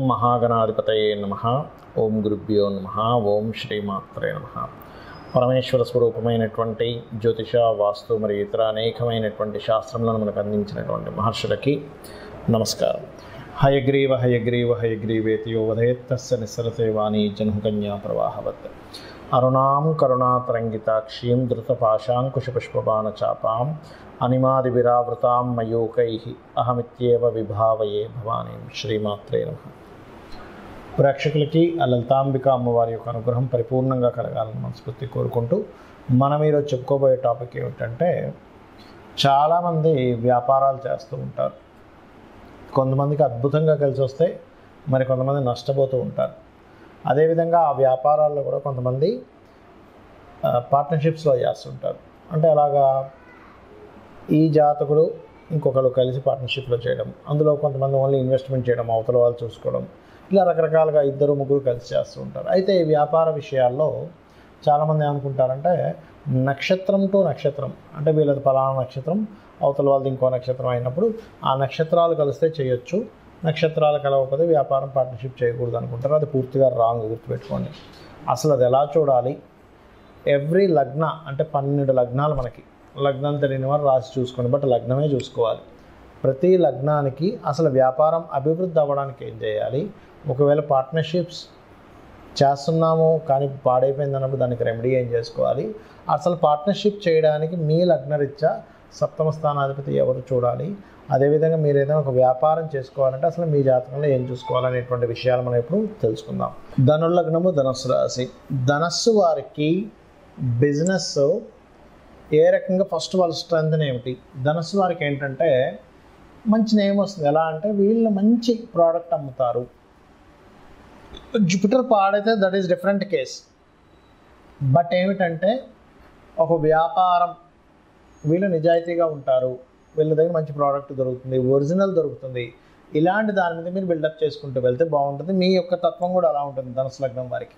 మహాగణాధిపతయే నమః. ఓం గురుభ్యో నమః. ఓం శ్రీమాత్రే నమః. పరమేశ్వర స్వరూపమైనటువంటి జ్యోతిష, వాస్తు మరియు ఇతర అనేకమైనటువంటి శాస్త్రములను మనకు అందించినటువంటి మహర్షులకి నమస్కారం. హయగ్రీవ హయగ్రీవ హయగ్రీవేతి యో వదేత్ తస్య నిస్సరతే వాణీ జన్మకన్యా ప్రవాహవత్. అరుణాం కరుణాతరంగితాక్షీం ధృతపాశాంకుశపుష్పబాణచాపాం అనిమాదివిరావృతాం మయూకైః అహమిత్యేవ విభావయే భవానీం. శ్రీమాత్రే నమః. ప్రేక్షకులకి ఆ లలితాంబిక అమ్మవారి యొక్క అనుగ్రహం పరిపూర్ణంగా కలగాలని మనస్ఫూర్తి కోరుకుంటూ మనం ఈరోజు చెప్పుకోబోయే టాపిక్ ఏమిటంటే, చాలామంది వ్యాపారాలు చేస్తూ ఉంటారు. కొంతమందికి అద్భుతంగా కలిసి వస్తే మరి కొంతమంది నష్టపోతూ ఉంటారు. అదేవిధంగా ఆ వ్యాపారాల్లో కూడా కొంతమంది పార్ట్నర్షిప్స్లో చేస్తుంటారు. అంటే అలాగా ఈ జాతకుడు ఇంకొకరు కలిసి పార్ట్నర్షిప్లో చేయడం, అందులో కొంతమంది ఓన్లీ ఇన్వెస్ట్మెంట్ చేయడం, అవతల వాళ్ళు చూసుకోవడం, ఇలా రకరకాలుగా ఇద్దరు ముగ్గురు కలిసి చేస్తూ ఉంటారు. అయితే ఈ వ్యాపార విషయాల్లో చాలామంది ఏమనుకుంటారంటే, నక్షత్రం టు నక్షత్రం, అంటే వీళ్ళది పలానా నక్షత్రం, అవతల వాళ్ళది ఇంకో నక్షత్రం అయినప్పుడు ఆ నక్షత్రాలు కలిస్తే చేయొచ్చు, నక్షత్రాలు కలవకపోతే వ్యాపారం పార్ట్నర్షిప్ చేయకూడదు అనుకుంటారు. అది పూర్తిగా రాంగ్, గుర్తుపెట్టుకోండి. అసలు అది ఎలా చూడాలి? ఎవ్రీ లగ్న, అంటే 12 లగ్నాలు, మనకి లగ్నాలు తెలియని వారు రాసి చూసుకోండి, బట్ లగ్నమే చూసుకోవాలి. ప్రతి లగ్నానికి అసలు వ్యాపారం అభివృద్ధి అవ్వడానికి ఏం చేయాలి, ఒకవేళ పార్ట్నర్షిప్స్ చేస్తున్నాము కానీ పాడైపోయింది అన్నప్పుడు దానికి రెమెడీ ఏం చేసుకోవాలి, అసలు పార్ట్నర్షిప్ చేయడానికి మీ లగ్నరీత్యా సప్తమ స్థానాధిపతి ఎవరు చూడాలి, అదేవిధంగా మీరు ఏదైనా ఒక వ్యాపారం చేసుకోవాలంటే అసలు మీ జాతకంలో ఏం చూసుకోవాలనేటువంటి విషయాలు మనం ఇప్పుడు తెలుసుకుందాం. ధనుర్లగ్నము, ధనస్సు రాశి. ధనస్సు వారికి బిజినెస్ ఏ రకంగా, ఫస్ట్ వాళ్ళ స్ట్రెంగ్త్ ఏమిటి? ధనస్సు వారికి ఏంటంటే మంచి నేమ్ వస్తుంది. ఎలా అంటే వీళ్ళు మంచి ప్రోడక్ట్ అమ్ముతారు. జూపిటర్ పాడైతే that is different case. But ఏమిటంటే ఒక వ్యాపారం, వీళ్ళు నిజాయితీగా ఉంటారు, వీళ్ళ దగ్గర మంచి ప్రోడక్ట్ దొరుకుతుంది, ఒరిజినల్ దొరుకుతుంది. ఇలాంటి దాని మీద మీరు బిల్డప్ చేసుకుంటూ వెళ్తే బాగుంటుంది. మీ యొక్క తత్వం కూడా అలా ఉంటుంది ధనుసు లగ్నం వారికి.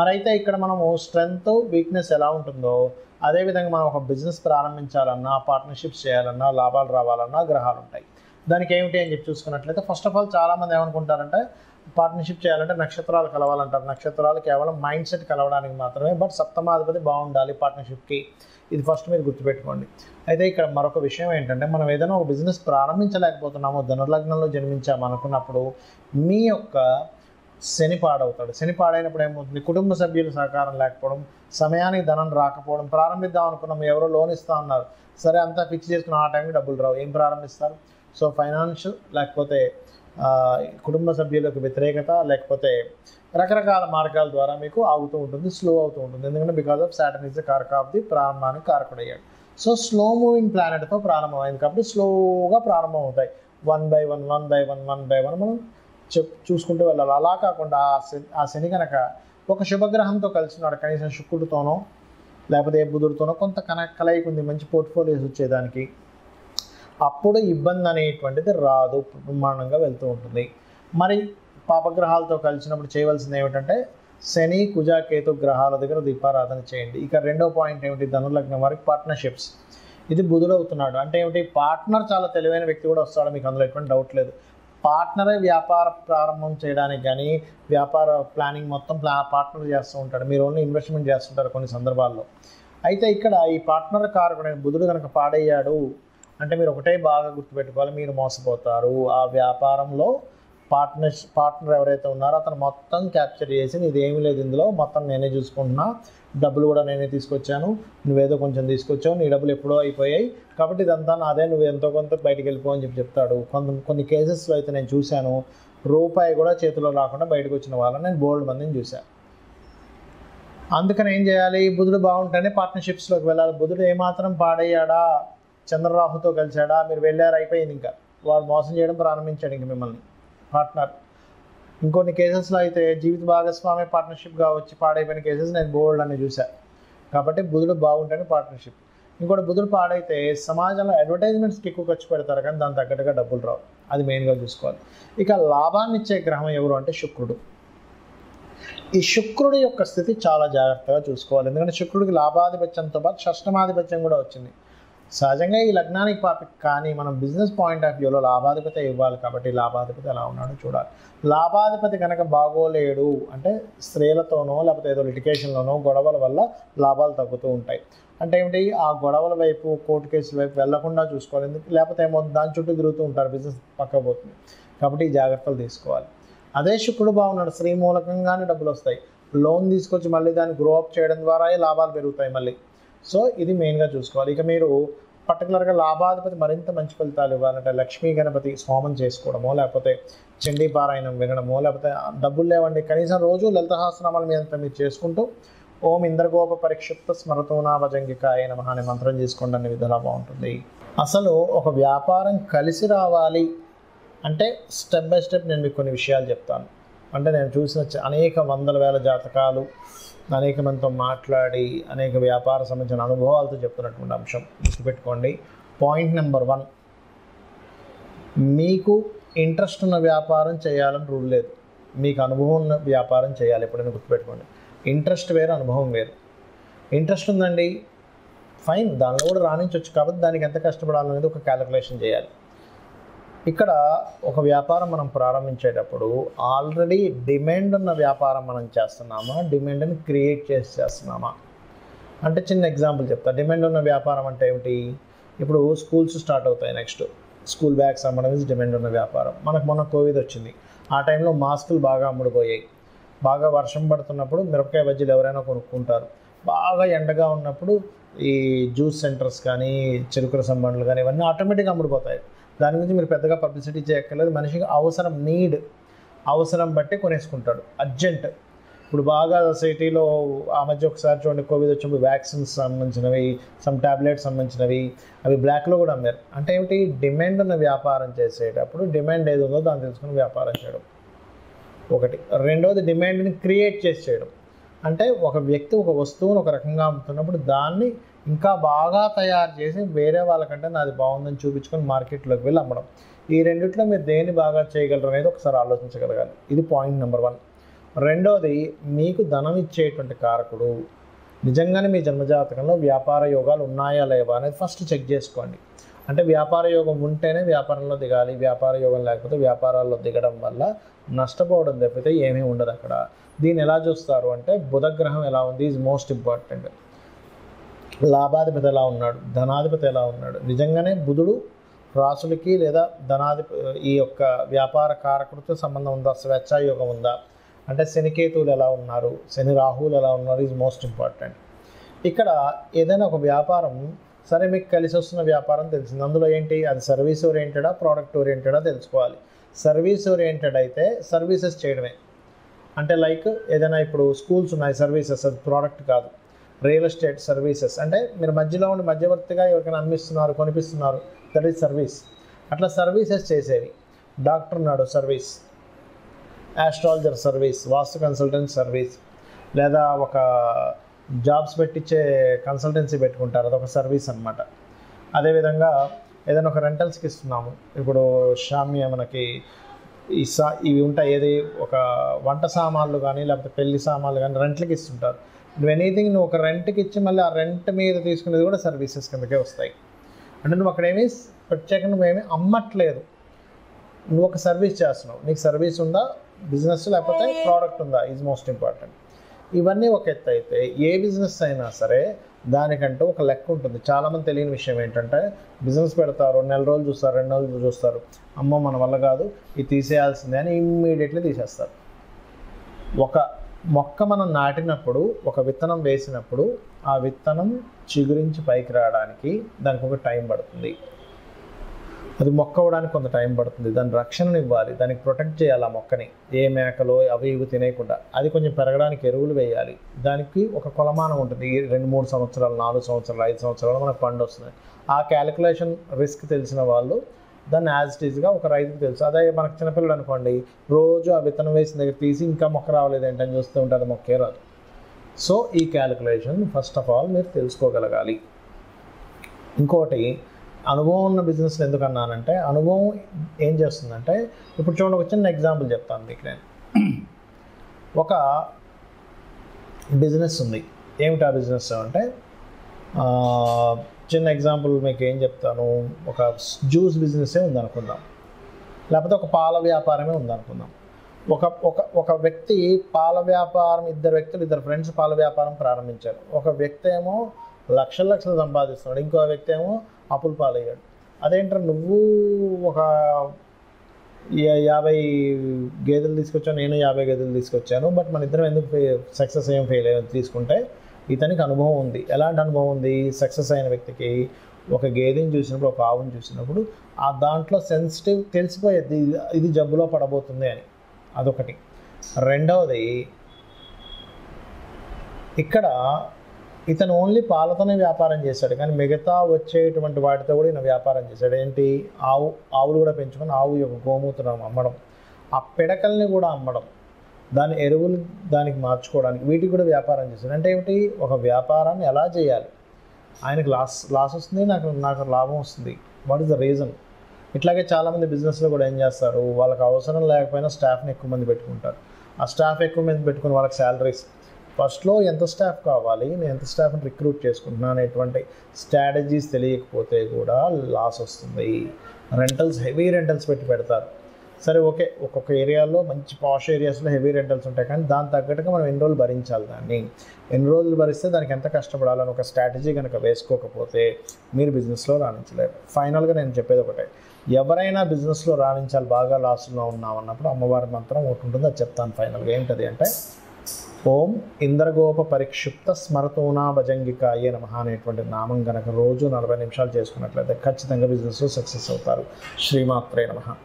మరైతే ఇక్కడ మనము స్ట్రెంగ్త్, వీక్నెస్ ఎలా ఉంటుందో అదేవిధంగా మనం ఒక బిజినెస్ ప్రారంభించాలన్నా, పార్ట్నర్షిప్స్ చేయాలన్నా, లాభాలు రావాలన్నా గ్రహాలు ఉంటాయి. దానికి ఏమిటి అని చెప్పి చూసుకున్నట్లయితే, ఫస్ట్ ఆఫ్ ఆల్ చాలామంది ఏమనుకుంటారంటే పార్ట్నర్షిప్ చేయాలంటే నక్షత్రాలు కలవాలంటారు. నక్షత్రాలు కేవలం మైండ్ సెట్ కలవడానికి మాత్రమే, బట్ సప్తమాధిపతి బాగుండాలి పార్ట్నర్షిప్కి. ఇది ఫస్ట్ మీరు గుర్తుపెట్టుకోండి. అయితే ఇక్కడ మరొక విషయం ఏంటంటే, మనం ఏదైనా ఒక బిజినెస్ ప్రారంభించలేకపోతున్నామో, ధనుర్లగ్నంలో జన్మించాము అనుకున్నప్పుడు మీ యొక్క శని పాడవుతాడు. శని పాడైనప్పుడు ఏమవుతుంది? కుటుంబ సభ్యుల సహకారం లేకపోవడం, సమయానికి ధనం రాకపోవడం. ప్రారంభిద్దాం అనుకున్నాం, ఎవరో లోన్ ఇస్తా ఉన్నారు, సరే అంతా ఫిక్స్ చేసుకున్న ఆ టైంకి డబ్బులు రావు, ఏం ప్రారంభిస్తారు? సో ఫైనాన్షియల్, లేకపోతే కుటుంబ సభ్యులకు వ్యతిరేకత, లేకపోతే రకరకాల మార్గాల ద్వారా మీకు ఆగుతూ ఉంటుంది, స్లో అవుతూ ఉంటుంది. ఎందుకంటే because of Saturn is the కారక ఆఫ్ ది ప్రారంభానికి కారకుడయ్యాడు. సో స్లో మూవింగ్ ప్లానెట్తో ప్రారంభమైంది కాబట్టి స్లోగా ప్రారంభం అవుతాయి. 1 by 1 మనం చూసుకుంటూ వెళ్ళాలి. అలా కాకుండా ఆ శని కనుక ఒక శుభగ్రహంతో కలిసినాడు, కనీసం శుక్రుడితోనో లేకపోతే బుధుడితోనో కొంత కలయిక ఉంది, మంచి పోర్ట్ఫోలియోస్ వచ్చేదానికి, అప్పుడు ఇబ్బంది అనేటువంటిది రాదు, బ్రహ్మాండంగా వెళ్తూ ఉంటుంది. మరి పాపగ్రహాలతో కలిసినప్పుడు చేయవలసింది ఏమిటంటే, శని, కుజ, కేతు గ్రహాల దగ్గర దీపారాధన చేయండి. ఇక రెండో పాయింట్ ఏమిటి? ధనుర్లగ్నం వారికి పార్ట్నర్షిప్స్. ఇది బుధుడు అవుతున్నాడు అంటే ఏమిటి? పార్ట్నర్ చాలా తెలివైన వ్యక్తి కూడా వస్తాడు, మీకు అందులో ఎటువంటి డౌట్ లేదు. పార్ట్నరే వ్యాపార ప్రారంభం చేయడానికి కానీ, వ్యాపార ప్లానింగ్ మొత్తం పార్ట్నర్ చేస్తూ ఉంటాడు, మీరు ఓన్లీ ఇన్వెస్ట్మెంట్ చేస్తుంటారు కొన్ని సందర్భాల్లో. అయితే ఇక్కడ ఈ పార్ట్నర్ కారకుడైన బుధుడు కనుక పాడయ్యాడు అంటే మీరు ఒకటే బాగా గుర్తుపెట్టుకోవాలి, మీరు మోసపోతారు. ఆ వ్యాపారంలో పార్ట్నర్ ఎవరైతే ఉన్నారో అతను మొత్తం క్యాప్చర్ చేసి, ఇదేమీ లేదు ఇందులో, మొత్తం నేనే చూసుకుంటున్నా, డబ్బులు కూడా నేనే తీసుకొచ్చాను, నువ్వేదో కొంచెం తీసుకొచ్చావు, నీ డబ్బులు ఎప్పుడో అయిపోయాయి కాబట్టి ఇదంతా నాదే, నువ్వు ఎంతో కొంత బయటికి వెళ్ళిపో అని చెప్తాడు. కొన్ని కేసెస్లో అయితే నేను చూశాను, రూపాయి కూడా చేతిలో రాకుండా బయటకు వచ్చిన వాళ్ళని నేను బోల్డ్ మందిని చూశాను. అందుకని ఏం చేయాలి? బుధుడు బాగుంటేనే పార్ట్నర్షిప్స్లోకి వెళ్ళాలి. బుధుడు ఏమాత్రం పాడయ్యాడా, చంద్రరాహుతో కలిశాడా, మీరు వెళ్ళారు, అయిపోయింది. ఇంకా వాడు మోసం చేయడం ప్రారంభించాడు ఇంక మిమ్మల్ని పార్ట్నర్. ఇంకొన్ని కేసెస్లో అయితే జీవిత భాగస్వామి పార్ట్నర్షిప్గా వచ్చి పాడైపోయిన కేసెస్ నేను బోల్డ్ అని చూశాను. కాబట్టి బుధుడు బాగుంటేనే పార్ట్నర్షిప్. ఇంకోటి, బుధుడు పాడైతే సమాజంలో అడ్వర్టైజ్మెంట్స్కి ఎక్కువ ఖర్చు పెడతారు కానీ దాని తగ్గట్టుగా డబ్బులు రావు, అది మెయిన్గా చూసుకోవాలి. ఇక లాభాన్ని ఇచ్చే గ్రహం ఎవరు అంటే శుక్రుడు. ఈ శుక్రుడి యొక్క స్థితి చాలా జాగ్రత్తగా చూసుకోవాలి. ఎందుకంటే శుక్రుడికి లాభాధిపత్యంతో పాటు షష్టమాధిపత్యం కూడా వచ్చింది. సహజంగా ఈ లగ్నానికి పాపిక్, కానీ మనం బిజినెస్ పాయింట్ ఆఫ్ వ్యూలో లాభాధిపతి ఇవ్వాలి కాబట్టి లాభాధిపతి ఎలా ఉన్నాడో చూడాలి. లాభాధిపతి కనుక బాగోలేడు అంటే స్త్రీలతోనో లేకపోతే ఏదో లిటికేషన్లోనో గొడవల వల్ల లాభాలు తగ్గుతూ ఉంటాయి. అంటే ఏమిటి, ఆ గొడవల వైపు కోర్టు కేసుల వైపు వెళ్లకుండా చూసుకోవాలి. లేకపోతే ఏమో దాని చుట్టూ తిరుగుతూ ఉంటారు, బిజినెస్ పక్క పోతుంది. కాబట్టి ఈ జాగ్రత్తలు తీసుకోవాలి. అదే శుక్రుడు బాగున్నాడు, స్త్రీ మూలకంగానే డబ్బులు వస్తాయి. లోన్ తీసుకొచ్చి మళ్ళీ దాన్ని గ్రో అప్ చేయడం ద్వారా లాభాలు పెరుగుతాయి మళ్ళీ. సో ఇది మెయిన్గా చూసుకోవాలి. ఇక మీరు పర్టికులర్గా లాభాధిపతి మరింత మంచి ఫలితాలు ఇవ్వాలంటే లక్ష్మీ గణపతి హోమం చేసుకోవడమో, లేకపోతే చండీ పారాయణం వినడమో, లేకపోతే డబ్బులు లేవండి కనీసం రోజు లలిత సహస్రనామాలు మీద మీరు చేసుకుంటూ ఓం ఇంద్రగోప పరిక్షిప్త స్మరతోనాభజంగికాయ నమః అనే మంత్రం చేసుకోండి, అనే విధాలా బాగుంటుంది. అసలు ఒక వ్యాపారం కలిసి రావాలి అంటే స్టెప్ బై స్టెప్ నేను మీకు కొన్ని విషయాలు చెప్తాను. అంటే నేను చూసిన అనేక వందల వేల జాతకాలు, అనేక మందితో మాట్లాడి అనేక వ్యాపార సంబంధించిన అనుభవాలతో చెప్తున్నటువంటి అంశం గుర్తుపెట్టుకోండి. పాయింట్ నెంబర్ 1, మీకు ఇంట్రెస్ట్ ఉన్న వ్యాపారం చేయాలని రూల్ లేదు. మీకు అనుభవం ఉన్న వ్యాపారం చేయాలి. ఎప్పుడైనా గుర్తుపెట్టుకోండి, ఇంట్రెస్ట్ వేరు, అనుభవం వేరు. ఇంట్రెస్ట్ ఉందండి, ఫైన్, దానిలో కూడా రాణించవచ్చు. కాబట్టి దానికి ఎంత కష్టపడాలనేది ఒక క్యాలిక్యులేషన్ చేయాలి. ఇక్కడ ఒక వ్యాపారం మనం ప్రారంభించేటప్పుడు ఆల్రెడీ డిమాండ్ ఉన్న వ్యాపారం మనం చేస్తున్నామా, డిమాండ్ని క్రియేట్ చేస్తున్నామా అంటే చిన్న ఎగ్జాంపుల్ చెప్తా. డిమాండ్ ఉన్న వ్యాపారం అంటే ఏమిటి, ఇప్పుడు స్కూల్స్ స్టార్ట్ అవుతాయి, నెక్స్ట్ స్కూల్ బ్యాగ్స్ అమ్మడం ఇది డిమాండ్ ఉన్న వ్యాపారం. మనకు మొన్న కోవిడ్ వచ్చింది, ఆ టైంలో మాస్కులు బాగా అమ్ముడుపోయాయి. బాగా వర్షం పడుతున్నప్పుడు మిరపకాయ బజ్జీలు ఎవరైనా కొనుక్కుంటారు. బాగా ఎండగా ఉన్నప్పుడు ఈ జ్యూస్ సెంటర్స్ కానీ చెరుకు రసం బండ్లు కానీ ఇవన్నీ ఆటోమేటిక్గా అమ్ముడుపోతాయి. దాని గురించి మీరు పెద్దగా పబ్లిసిటీ చేయక్కర్లేదు. మనిషికి అవసరం, అవసరం బట్టి కొనేసుకుంటాడు, అర్జెంట్. ఇప్పుడు బాగా సిటీలో ఆ మధ్య ఒకసారి చూడండి, కోవిడ్ వచ్చినప్పుడు వ్యాక్సిన్స్ సంబంధించినవి, సమ్ ట్యాబ్లెట్స్ సంబంధించినవి అవి బ్లాక్లో కూడా అమ్మారు. అంటే ఏమిటి, డిమాండ్ ఉన్న వ్యాపారం చేసేటప్పుడు డిమాండ్ ఏది ఉందో దాన్ని తెలుసుకుని వ్యాపారం చేయడం ఒకటి. రెండవది డిమాండ్ని క్రియేట్ చేసి చేయడం. అంటే ఒక వ్యక్తి ఒక వస్తువును ఒక రకంగా అమ్ముతున్నప్పుడు దాన్ని ఇంకా బాగా తయారు చేసి వేరే వాళ్ళకంటే నాది బాగుందని చూపించుకొని మార్కెట్లోకి వెళ్ళి అమ్మడం. ఈ రెండిట్లో మీరు దేన్ని బాగా చేయగలరు అనేది ఒకసారి ఆలోచించగలగాలి. ఇది పాయింట్ నెంబర్ 1. రెండోది, మీకు ధనం ఇచ్చేటువంటి కారకుడు నిజంగానే మీ జన్మజాతకంలో వ్యాపార యోగాలు ఉన్నాయా లేవా అనేది ఫస్ట్ చెక్ చేసుకోండి. అంటే వ్యాపార యోగం ఉంటేనే వ్యాపారంలో దిగాలి, వ్యాపార యోగం లేకపోతే వ్యాపారాల్లో దిగడం వల్ల నష్టపోవడం తప్పితే ఏమీ ఉండదు అక్కడ. దీన్ని ఎలా చూస్తారు అంటే బుధగ్రహం ఎలా ఉంది ఈజ్ మోస్ట్ ఇంపార్టెంట్. లాభాధిపతి ఎలా ఉన్నాడు, ధనాధిపతి ఎలా ఉన్నాడు. నిజంగానే బుధుడు రాసులకి లేదా ఈ యొక్క వ్యాపార కారకుడితో సంబంధం ఉందా, స్వేచ్ఛాయోగం ఉందా, అంటే శనికేతువులు ఎలా ఉన్నారు, శని రాహువులు ఎలా ఉన్నారు ఈజ్ మోస్ట్ ఇంపార్టెంట్. ఇక్కడ ఏదైనా ఒక వ్యాపారం సరే మీకు కలిసి వస్తున్న వ్యాపారం తెలిసింది, అందులో ఏంటి, అది సర్వీస్ ఓరియంటెడా ప్రోడక్ట్ ఓరియంటెడా తెలుసుకోవాలి. సర్వీస్ ఓరియంటెడ్ అయితే సర్వీసెస్ చేయడమే. అంటే లైక్ ఏదైనా ఇప్పుడు స్కూల్స్ ఉన్నాయి, సర్వీసెస్, అది ప్రోడక్ట్ కాదు. రియల్ ఎస్టేట్ సర్వీసెస్ అంటే మీరు మధ్యలో ఉండి మధ్యవర్తిగా ఎవరికైనా అమ్మిస్తున్నారు, కొనిపిస్తున్నారు, దట్ ఈజ్ సర్వీస్. అట్లా సర్వీసెస్ చేసేవి. డాక్టర్ ఉన్నాడు, సర్వీస్. ఆస్ట్రాలజర్ సర్వీస్, వాస్తు కన్సల్టెంట్ సర్వీస్, లేదా ఒక జాబ్స్ పెట్టించే కన్సల్టెన్సీ పెట్టుకుంటారు, అదొక సర్వీస్ అనమాట. అదేవిధంగా ఏదైనా ఒక రెంటల్స్కి ఇస్తున్నాము, ఇప్పుడు షామ్య మనకి ఇవి ఉంటాయి, ఏది ఒక వంట సామాన్లు కానీ లేకపోతే పెళ్లి సామాన్లు కానీ రెంట్లకి ఇస్తుంటారు. నువ్వు ఎనీథింగ్ నువ్వు ఒక రెంట్కి ఇచ్చి మళ్ళీ ఆ రెంట్ మీద తీసుకునేది కూడా సర్వీసెస్ కిందకే వస్తాయి. అంటే నువ్వు అక్కడేమీ ప్రత్యేకంగా నువ్వేమీ అమ్మట్లేదు, నువ్వు ఒక సర్వీస్ చేస్తున్నావు. నీకు సర్వీస్ ఉందా, బిజినెస్ లేకపోతే ప్రోడక్ట్ ఉందా ఈజ్ మోస్ట్ ఇంపార్టెంట్. ఇవన్నీ ఒక ఎత్తు అయితే ఏ బిజినెస్ అయినా సరే దానికంటూ ఒక లెక్క ఉంటుంది. చాలామంది తెలియని విషయం ఏంటంటే బిజినెస్ పెడతారు, నెల రోజులు చూస్తారు, 2 నెలలు చూస్తారు, అమ్మో మన వల్ల కాదు ఇది తీసేయాల్సిందే అని ఇమ్మీడియట్లీ తీసేస్తారు. ఒక మొక్క మనం నాటినప్పుడు, ఒక విత్తనం వేసినప్పుడు ఆ విత్తనం చిగురించి పైకి రావడానికి దానికి ఒక టైం పడుతుంది. అది మొక్క అవ్వడానికి కొంత టైం పడుతుంది. దాని రక్షణను ఇవ్వాలి, దానికి ప్రొటెక్ట్ చేయాలి. ఆ మొక్కని ఏ మేకలో అవి ఇవి తినేయకుండా అది కొంచెం పెరగడానికి ఎరువులు వేయాలి. దానికి ఒక కొలమానం ఉంటుంది, 2-3 సంవత్సరాలు, 4 సంవత్సరాలు, 5 సంవత్సరాలు మనకు పండు వస్తుంది. ఆ క్యాలిక్యులేషన్ రిస్క్ తెలిసిన వాళ్ళు దాన్ని యాజ్ ఇట్ ఈజ్గా ఒక రైతుకు తెలుసు. అదే మనకు చిన్నపిల్లలు అనుకోండి, రోజు ఆ విత్తనం వేసిన దగ్గర తీసి ఇంకా మొక్క రావలేదు ఏంటని చూస్తూ ఉంటుంది, మొక్కే రాదు. సో ఈ క్యాలిక్యులేషన్ ఫస్ట్ ఆఫ్ ఆల్ మీరు తెలుసుకోగలగాలి. ఇంకోటి, అనుభవం ఉన్న బిజినెస్లో ఎందుకు అన్నానంటే, అనుభవం ఏం చేస్తుందంటే, ఇప్పుడు చూడండి ఒక చిన్న ఎగ్జాంపుల్ చెప్తాను మీకు నేను. ఒక బిజినెస్ ఉంది, ఏమిటి ఆ బిజినెస్ అంటే చిన్న ఎగ్జాంపుల్ మీకు ఏం చెప్తాను, ఒక జ్యూస్ బిజినెసే ఉందనుకుందాం, లేకపోతే ఒక పాల వ్యాపారమే ఉందనుకుందాం. ఒక ఒక ఒక వ్యక్తి పాల వ్యాపారం, ఇద్దరు ఫ్రెండ్స్ పాల వ్యాపారం ప్రారంభించారు. ఒక వ్యక్తి ఏమో లక్షలు సంపాదిస్తున్నాడు, ఇంకో వ్యక్తి ఏమో అప్పుల పాలయ్యాడు. అదేంటారు, నువ్వు ఒక 50 గేదెలు తీసుకొచ్చాను, నేను 50 గేదెలు తీసుకొచ్చాను, బట్ మన ఇద్దరం ఎందుకు సక్సెస్ ఏం ఫెయిల్ అయ్యాను తీసుకుంటే, ఇతనికి అనుభవం ఉంది. ఎలాంటి అనుభవం ఉంది? సక్సెస్ అయిన వ్యక్తికి ఒక గేదెని చూసినప్పుడు, ఒక ఆవుని చూసినప్పుడు ఆ దాంట్లో సెన్సిటివ్ తెలిసిపోయేది, ఇది జబ్బులో పడబోతుంది అని. అదొకటి. రెండవది, ఇక్కడ ఇతను ఓన్లీ పాలతోనే వ్యాపారం చేశాడు, కానీ మిగతా వచ్చేటువంటి వాటితో కూడా ఈయన వ్యాపారం చేశాడు. ఏంటి? ఆవులు కూడా పెంచుకొని ఆవు యొక్క గోమూత్రం అమ్మడం, ఆ పిడకల్ని కూడా అమ్మడం, దాని ఎరువులు దానికి మార్చుకోవడానికి, వీటికి కూడా వ్యాపారం చేశాడు. అంటే ఏమిటి? ఒక వ్యాపారాన్ని ఎలా చేయాలి, ఆయనకు లాస్ వస్తుంది, నాకు లాభం వస్తుంది, వాట్ ఈస్ ద రీజన్? ఇట్లాగే చాలామంది బిజినెస్లో కూడా ఏం చేస్తారు, వాళ్ళకి అవసరం లేకపోయినా స్టాఫ్ని ఎక్కువ మంది పెట్టుకుంటారు. ఆ స్టాఫ్ ఎక్కువ మంది పెట్టుకుని వాళ్ళకి శాలరీస్, ఫస్ట్లో ఎంత స్టాఫ్ కావాలి, నేను ఎంత స్టాఫ్ని రిక్రూట్ చేసుకుంటున్నాను అనేటువంటి స్ట్రాటజీస్ తెలియకపోతే కూడా లాస్ వస్తుంది. రెంటల్స్, హెవీ రెంటల్స్ పెడతారు. సరే ఓకే, ఒక్కొక్క ఏరియాలో మంచి పాష్ ఏరియాస్లో హెవీ రెంటల్స్ ఉంటాయి, కానీ దాని తగ్గట్టుగా మనం ఎన్ని రోజులు భరించాలి, దాన్ని ఎన్ని రోజులు భరిస్తే దానికి ఎంత కష్టపడాలని ఒక స్ట్రాటజీ కనుక వేసుకోకపోతే మీరు బిజినెస్లో రాణించలేరు. ఫైనల్గా నేను చెప్పేది ఒకటే, ఎవరైనా బిజినెస్లో రాణించాలి, బాగా లాస్లో ఉన్నామన్నప్పుడు అమ్మవారి మంత్రం ఒకటి ఉంటుంది, అది చెప్తాను ఫైనల్గా. ఏంటది అంటే, ఓం ఇంద్రగోప పరిక్షిప్త స్మరతోనా భజంగికాయే నమః అనేటువంటి నామం కనుక రోజు 40 నిమిషాలు చేసుకున్నట్లయితే ఖచ్చితంగా బిజినెస్లో సక్సెస్ అవుతారు. శ్రీమాత్రే నమః.